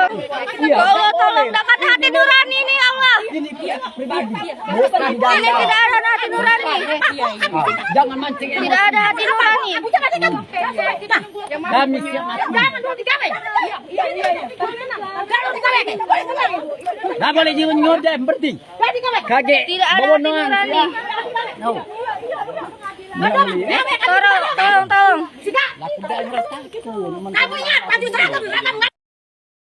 Ya Allah, tolong dapat hati nurani ini ya Allah. Ini pihak pribadi. Ini tidak ada hati nurani. Jangan mancing emosi. Tidak ada hati nurani. Kami siap mati. Nah boleh jiwa nyodai yang penting. Kaget. Tidak ada hati nurani. Tolong.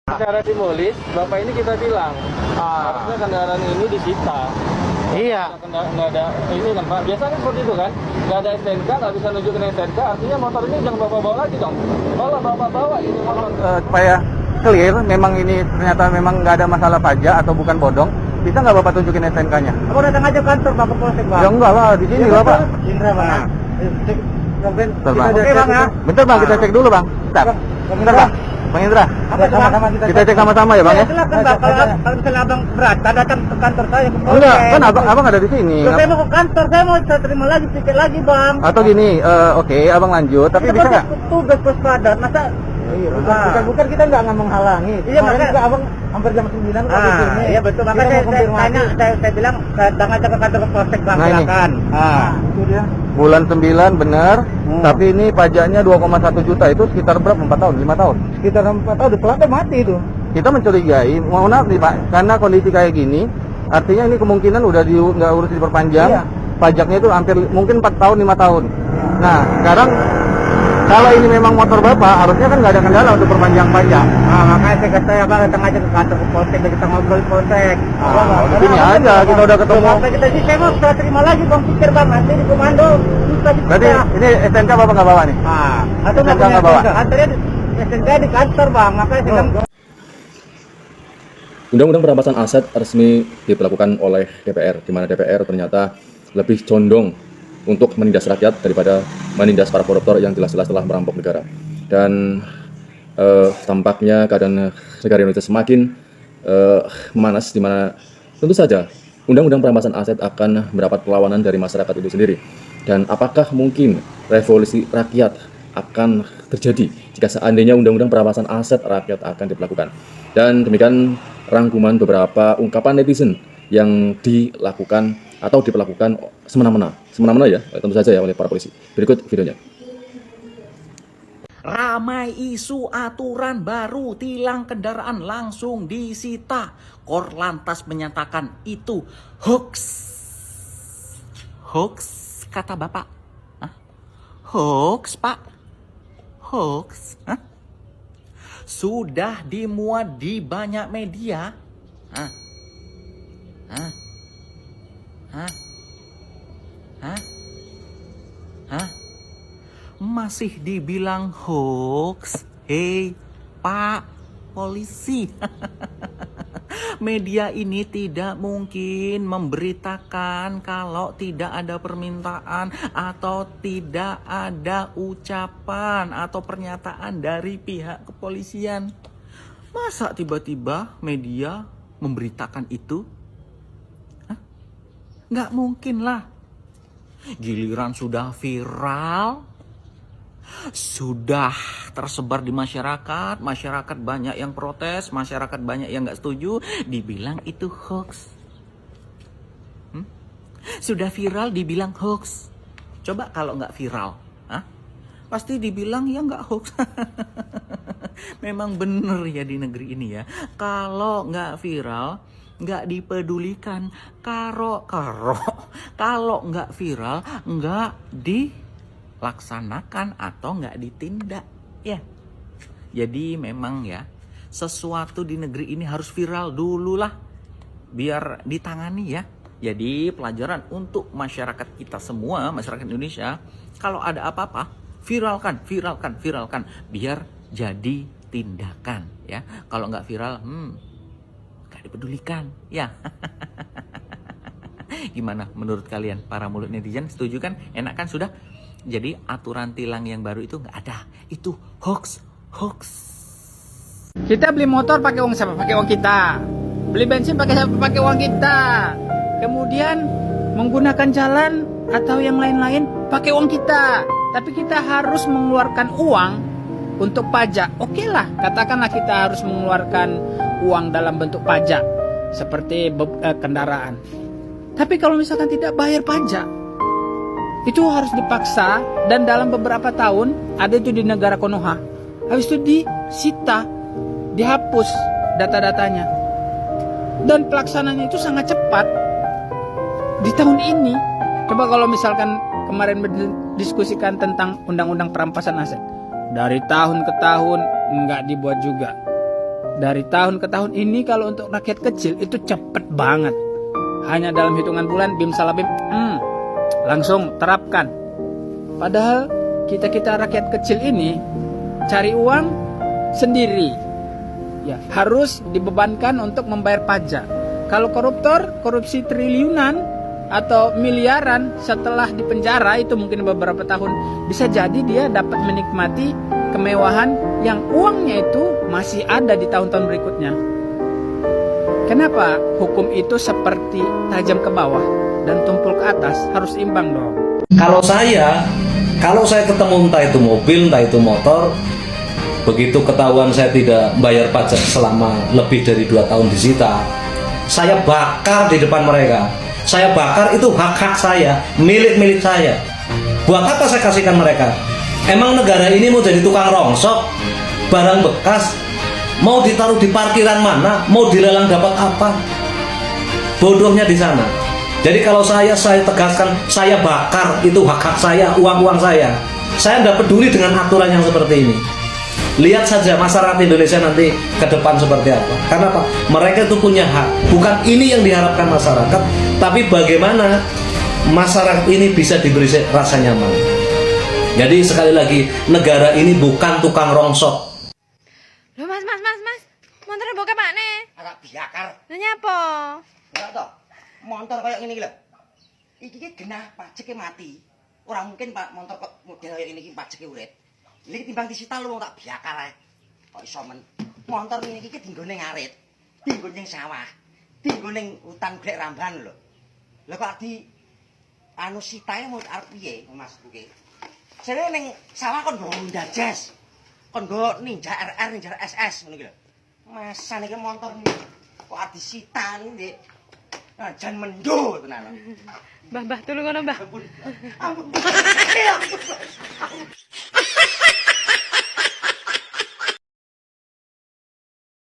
Secara simbolis, Bapak ini kita bilang harusnya kendaraan ini disita. Iya. Nggak ada ini kan Pak. Biasa kan seperti itu kan. Nggak ada STNK, nggak bisa nunjukin STNK. Artinya motor ini jangan Bapak bawa lagi dong. Kalau Bapak bawa ini motor. Supaya clear, memang ini ternyata memang nggak ada masalah pajak atau bukan bodong. Bisa nggak Bapak tunjukin STNK-nya? Abang datang aja kantor Bapak Polsek, Bang. Ya enggak lah, di sini Bapak. Indra, Bang. Bentar, Bang. Oke, Bang ya. Bentar Bang, kita cek dulu Bang. Bentar Bang. Bang Indra, Sama-sama kita cek sama-sama ya Bang ya? Silakan, Bang. Kalau misalnya Abang berat, datang ke kantor saya ke Polsek. Enggak, kan abang ada di sini. Saya mau ke kantor, saya mau terima lagi, tiket lagi, Bang. Atau gini, oke, abang lanjut, tapi bisa nggak? Tugas pos padat, masa bukan kita nggak menghalangi. Iya, makanya juga abang hampir jam 9 kok di sini. Iya betul, makanya saya bilang datang aja ke kantor Polsek, Bang, Nah, silakan. Itu dia. Bulan 9 benar, tapi ini pajaknya 2,1 juta, itu sekitar berapa? 4 tahun, 5 tahun? Sekitar 4 tahun, pelanggan mati itu. Kita mencurigai, mohon maaf nih Pak, karena kondisi kayak gini, artinya ini kemungkinan udah nggak urus diperpanjang, Iya. pajaknya itu hampir mungkin 4 tahun, 5 tahun. Nah, sekarang kalau ini memang motor Bapak, harusnya kan nggak ada kendala untuk perpanjang pajak. Makanya saya kata ya Bang, datang aja ke kantor Polsek, kita ngobrol di Polsek. Di sini aja, kita udah ketemu. Kita sih, saya mau setelah terima lagi Bang, pikir Bang, nanti di komando. Berarti ini STNK Bapak nggak bawa nih? Atau nggak bawa? Kantornya SNK di kantor Bang, makanya saya bilang. Undang-undang perampasan aset resmi diberlakukan oleh DPR, di mana DPR ternyata lebih condong untuk menindas rakyat daripada menindas para koruptor yang jelas-jelas telah merampok negara. Dan tampaknya keadaan negara Indonesia semakin memanas, di mana tentu saja undang-undang perampasan aset akan mendapat perlawanan dari masyarakat itu sendiri. Dan apakah mungkin revolusi rakyat akan terjadi jika seandainya undang-undang perampasan aset rakyat akan diberlakukan? Dan demikian rangkuman beberapa ungkapan netizen yang dilakukan atau diperlakukan semena-mena ya, tentu saja ya oleh para polisi. Berikut videonya. Ramai isu aturan baru tilang kendaraan langsung disita. Korlantas menyatakan itu hoax. Hoax kata Bapak. Hah? Hoax Pak. Hoax. Hah? Sudah dimuat di banyak media. Hah? Hah? Hah? Hah? Hah? Masih dibilang hoax? Hei, Pak Polisi. Media ini tidak mungkin memberitakan kalau tidak ada permintaan atau tidak ada ucapan atau pernyataan dari pihak kepolisian. Masa tiba-tiba media memberitakan itu? Hah? Nggak mungkin lah. Giliran sudah viral, sudah tersebar di masyarakat, masyarakat banyak yang protes, masyarakat banyak yang nggak setuju, dibilang itu hoax. Sudah viral dibilang hoax. Coba kalau nggak viral, pasti dibilang ya nggak hoax. Memang bener ya di negeri ini ya. Kalau nggak viral, nggak dipedulikan. Kalau nggak viral, nggak dilaksanakan atau nggak ditindak ya. Jadi memang ya, sesuatu di negeri ini harus viral dulu lah biar ditangani ya. Jadi pelajaran untuk masyarakat kita semua, masyarakat Indonesia, kalau ada apa-apa viralkan biar jadi tindakan ya. Kalau nggak viral, nggak dipedulikan ya. Gimana menurut kalian para mulut netizen? Setuju kan? Enak kan sudah? Jadi aturan tilang yang baru itu nggak ada. Itu hoax. Kita beli motor pakai uang siapa? Pakai uang kita. Beli bensin pakai siapa? Pakai uang kita. Kemudian menggunakan jalan atau yang lain-lain pakai uang kita. Tapi kita harus mengeluarkan uang untuk pajak, oke lah, katakanlah kita harus mengeluarkan uang dalam bentuk pajak seperti kendaraan. Tapi kalau misalkan tidak bayar pajak, itu harus dipaksa, dan dalam beberapa tahun ada itu di negara Konoha. Habis itu disita, dihapus data-datanya. Dan pelaksanaannya itu sangat cepat. Di tahun ini, coba kalau misalkan kemarin berdiskusikan tentang undang-undang perampasan aset, dari tahun ke tahun nggak dibuat juga. Dari tahun ke tahun ini kalau untuk rakyat kecil itu cepet banget. Hanya dalam hitungan bulan, bim salah bim, langsung terapkan. Padahal kita rakyat kecil ini cari uang sendiri, ya harus dibebankan untuk membayar pajak. Kalau koruptor, korupsi triliunan atau miliaran, setelah dipenjara itu mungkin beberapa tahun, bisa jadi dia dapat menikmati kemewahan yang uangnya itu masih ada di tahun-tahun berikutnya. Kenapa hukum itu seperti tajam ke bawah dan tumpul ke atas? Harus imbang dong. Kalau saya ketemu entah itu mobil, entah itu motor, begitu ketahuan saya tidak bayar pajak selama lebih dari 2 tahun disita, saya bakar di depan mereka. Saya bakar, itu hak-hak saya, milik-milik saya. Buat apa saya kasihkan mereka? Emang negara ini mau jadi tukang rongsok? Barang bekas mau ditaruh di parkiran mana? Mau dilelang dapat apa? Bodohnya di sana. Jadi kalau saya tegaskan, saya bakar, itu hak-hak saya, uang-uang saya. Saya tidak peduli dengan aturan yang seperti ini. Lihat saja masyarakat Indonesia nanti ke depan seperti apa. Karena apa? Mereka itu punya hak. Bukan ini yang diharapkan masyarakat, tapi bagaimana masyarakat ini bisa diberi rasa nyaman. Jadi sekali lagi, negara ini bukan tukang rongsok. Loh mas, motornya buka pak nih? Agak biakar. Nanya apa? Enggak toh. Motor kayak gini lho. Iki genah pajaknya mati. Orang mungkin pak motor model kayak ini pajaknya urip. Ini timbang disita lu tak biakar ae. Kok iso men. Motor ini iki dinggone ngarit, dinggone ning sawah, dinggone hutan golek ramban lho. Lah kok di anu sitae mau arep piye Mas Buke? Jare ning sawah kon nggo Honda Jazz. Kon nggo Ninja RR, Ninja SS ngono iki lho. Masa niki motor kok arep disita iki, Dik. Jan mendo tenan. Mbah, tulung ngono, Mbah. Ampun.